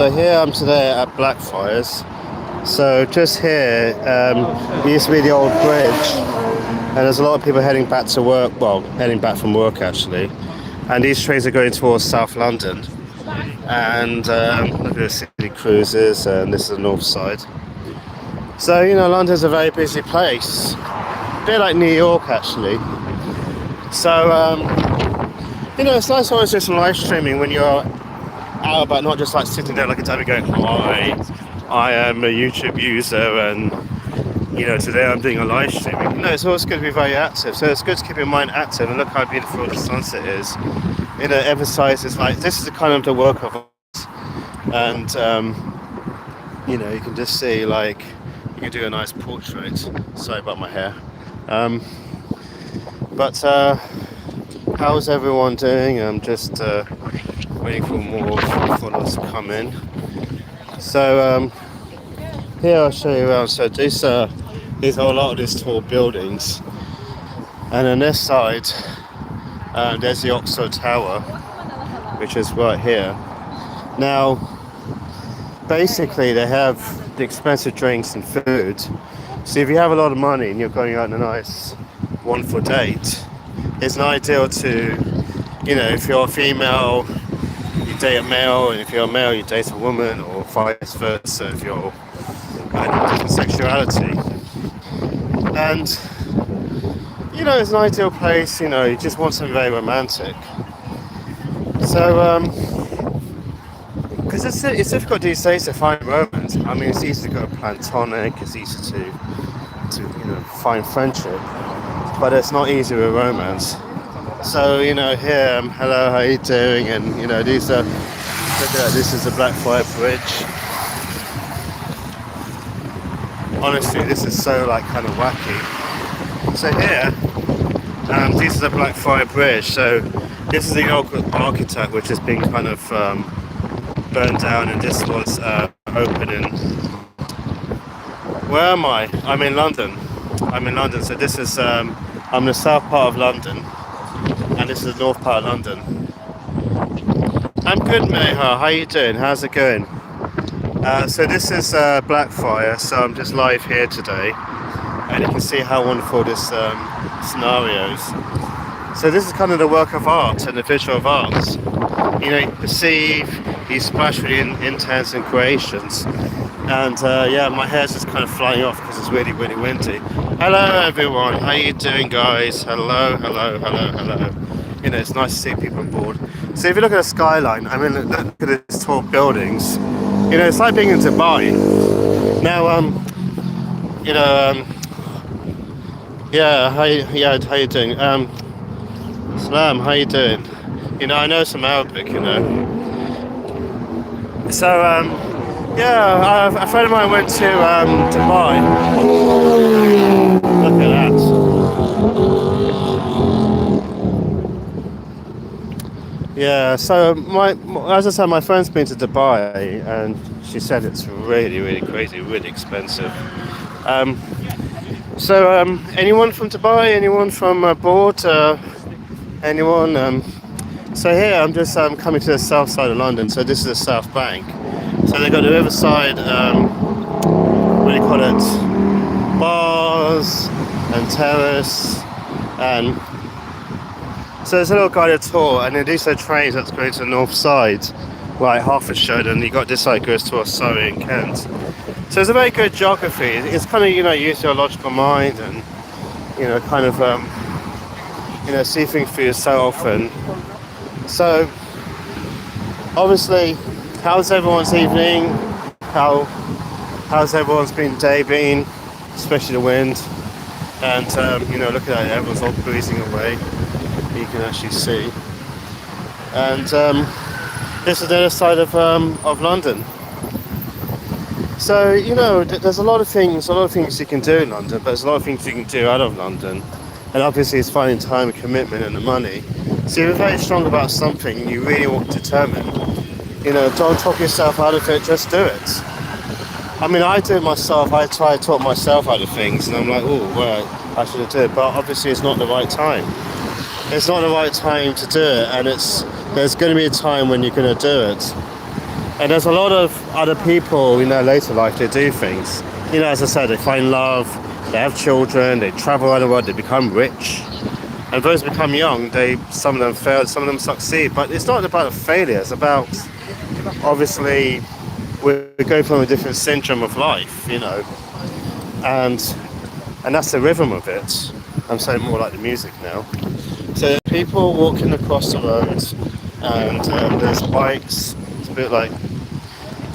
So here I'm today at Blackfriars. So just here used to be the old bridge, and there's a lot of people heading back to work. Well, heading back from work actually, and these trains are going towards South London. And look at the city cruises, and this is the north side. So London's a very busy place, a bit like New York actually. So it's nice always do some live streaming when you're out, but not just like sitting there like a dummy going, "Hi, I am a YouTube user, and today I'm doing a live streaming." No, it's always good to be very active. So it's good to keep your mind active, and look how beautiful the sunset is. Emphasizes like this is the kind of the work of art, and you can just see like you can do a nice portrait. Sorry about my hair. But how's everyone doing? I'm just waiting for more followers to come in. So here I'll show you around. So these are a lot of these tall buildings, and on this side there's the Oxford Tower, which is right here. Now, basically they have the expensive drinks and food. So if you have a lot of money and you're going out on a nice wonderful date, it's not ideal to, if you're a female, you date a male, and if you're a male, you date a woman, or vice versa if you're different sexuality. And it's an ideal place. You just want something very romantic. So because it's difficult these days to find romance. I mean, it's easy to go platonic, it's easy to find friendship, but it's not easy with romance. So here, hello, how you doing? And these are, look at that, this is the Blackfriars Bridge. Honestly, this is so like kind of wacky. So here, this is the Blackfriars Bridge. So this is the old architect, which has been kind of burned down, and this was open in. Where am I? I'm in London. So this is I'm in the south part of London, and this is the north part of London. I'm good, Meha. How you doing? How's it going? So this is Blackfriars. So I'm just live here today, and you can see how wonderful this scenario is. So this is kind of the work of art and the visual of arts. You perceive, you splash with intense and creations. And my hair's just kind of flying off because it's really, really windy. Hello everyone, how you doing guys? Hello. It's nice to see people on board. So if you look at the skyline, I mean, look at these tall buildings. It's like being in Dubai. Now, how you doing? Salam, how you doing? I know some Arabic, So, a friend of mine went to Dubai. Look at that. Yeah, so as I said, my friend's been to Dubai, and she said it's really, really crazy, really expensive. Anyone from Dubai? Anyone from abroad? Anyone? So here I'm just coming to the south side of London. So this is the South Bank. So they've got the riverside, what do you call it, bars and terrace, and so there's a little guided tour, and then these are trains that's going to the north side, like Hertfordshire, and you got this side goes towards Surrey and Kent. So it's a very good geography. It's kind of use your logical mind and kind of see things for yourself. And so obviously, how's everyone's evening? How's everyone's day been? Especially the wind. And look at that, everyone's all breezing away. You can actually see. And this is the other side of London. So there's a lot of things you can do in London, but there's a lot of things you can do out of London. And obviously, it's finding time, commitment, and the money. So if you're very strong about something, you really want to determine. Don't talk yourself out of it, just do it. I mean, I do it myself. I try to talk myself out of things, and I'm like, oh, well, I should do it. But obviously, it's not the right time. It's not the right time to do it, and there's going to be a time when you're going to do it. And there's a lot of other people, later life, they do things. As I said, they find love, they have children, they travel around the world, they become rich. And those who become young, some of them fail, some of them succeed. But it's not about a failure, it's about, obviously, we go from a different syndrome of life, and that's the rhythm of it. I'm saying more like the music now. So people walking across the road, and there's bikes. It's a bit like,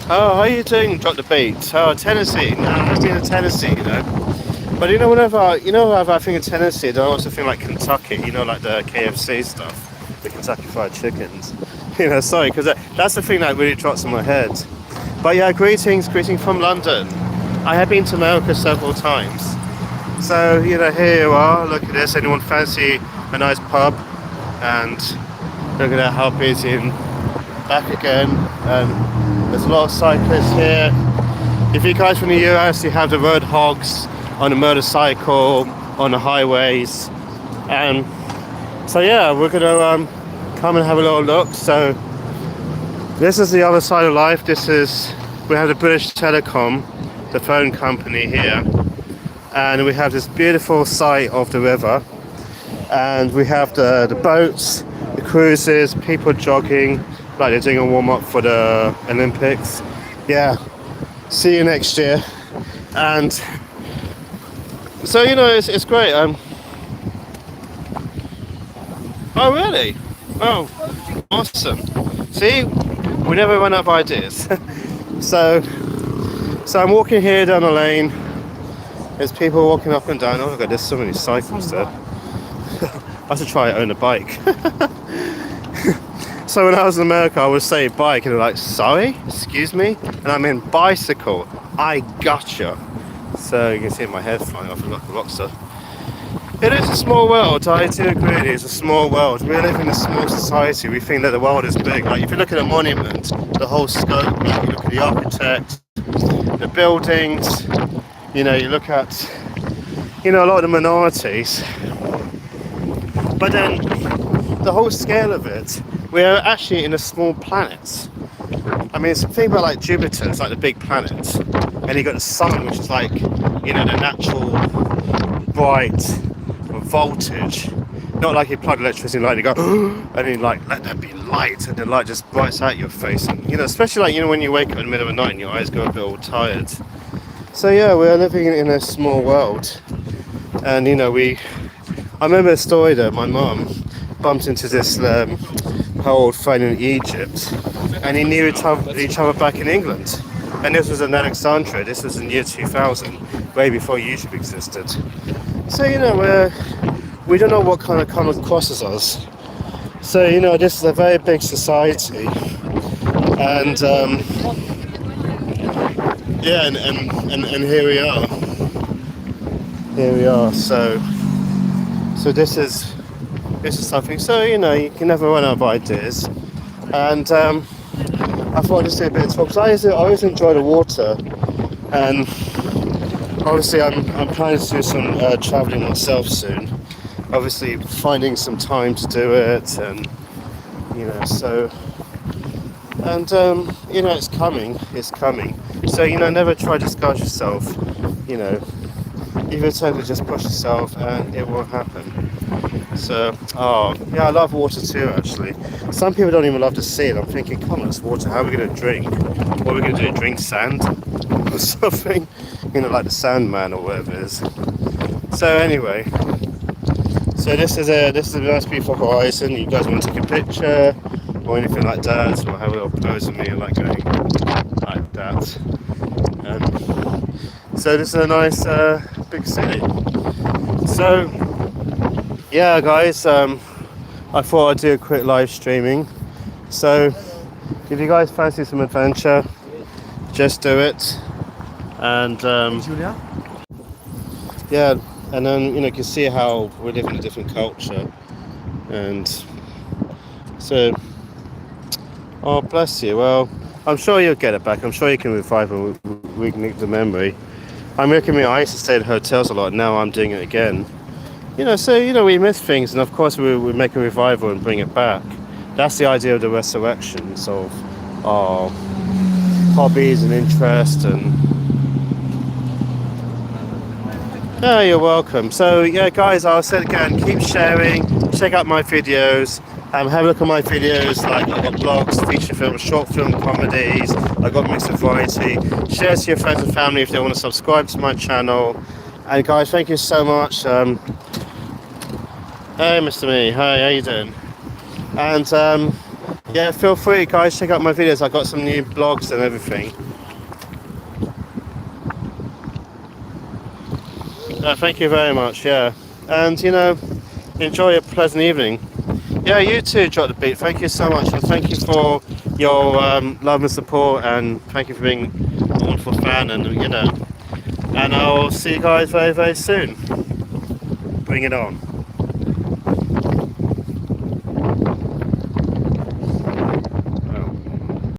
oh, how are you doing? Drop the beat. Oh, Tennessee. No, I was in Tennessee, But whenever I think of Tennessee, I also think like Kentucky. Like the KFC stuff, the Kentucky Fried Chickens. Sorry, because that's the thing that really trots in my head. But yeah, greetings from London. I have been to America several times. So, here you are, look at this. Anyone fancy a nice pub? And look at how busy and back again. There's a lot of cyclists here. If you guys from the US, you have the road hogs on a motorcycle, on the highways. So yeah, we're gonna come and have a little look. So this is the other side of life. We have the British Telecom, the phone company here. And we have this beautiful sight of the river. And we have the boats, the cruises, people jogging, like they're doing a warm-up for the Olympics. Yeah, see you next year. And so, it's great. Oh, really? Oh, awesome. See, we never run out of ideas. So I'm walking here down the lane. There's people walking up and down. Oh my god, there's so many cycles there. I have to try and own a bike. So when I was in America, I would say bike, and they're like, sorry, excuse me? And I mean bicycle. I gotcha. So you can see my head flying off like a rockstar. It is a small world, I do agree, it is a small world. We live in a small society, we think that the world is big. Like if you look at a monument, the whole scope, like you look at the architect, the buildings, you look at, a lot of the minorities. But then, the whole scale of it, we're actually in a small planet. I mean, think about like Jupiter, it's like the big planet. And you got the sun, which is like, the natural, bright voltage. Not like you plug electricity in light and you go, and then like, let there be light, and the light just brights out your face. And, especially like, when you wake up in the middle of the night and your eyes go a bit all tired. So yeah, we're living in a small world. And, I remember a story that my mum bumped into this her old friend in Egypt, and he knew each other back in England. And this was in Alexandria, this was in year 2000, way before YouTube existed. So, we don't know what kind of comes crosses us. So, this is a very big society. And, yeah, and here we are. Here we are, so this is something. So, you can never run out of ideas. And, I thought I'd just do a bit of talk, because I always enjoy the water, and obviously I'm planning to do some travelling myself soon, obviously finding some time to do it, and so, and it's coming, so never try to disguise yourself, either totally just push yourself and it will happen. So, yeah, I love water too, actually. Some people don't even love the sea, and I'm thinking, come on, it's water, how are we going to drink? What are we going to do, drink sand or something? Like the Sandman or whatever it is. So anyway, so this is a nice beautiful horizon. You guys want to take a picture or anything like that, or have a little pose of me like going like that. So this is a nice big city. So yeah, guys, I thought I'd do a quick live streaming. So if you guys fancy some adventure, just do it. And yeah, and then you can see how we live in a different culture. And so, oh bless you. Well, I'm sure you'll get it back. I'm sure you can revive and reignite the memory. I'm making I used to stay in hotels a lot. Now I'm doing it again. So we miss things, and of course we make a revival and bring it back. That's the idea of the resurrection. So, hobbies and interests. And oh, you're welcome. So yeah, guys, I'll say it again, keep sharing, check out my videos, have a look at my videos, like I've got blogs, feature films, short film comedies, I've got a mix of variety. Share to your friends and family if they want to subscribe to my channel. And guys, thank you so much. Hey Mr. Me, hi, how you doing? And yeah, feel free guys, check out my videos, I've got some new blogs and everything. Thank you very much, yeah. And you know, enjoy a pleasant evening. Yeah, you too, Drop the Beat. Thank you so much, and thank you for your love and support, and thank you for being a wonderful fan, and you know, and I'll see you guys very, very soon. Bring it on.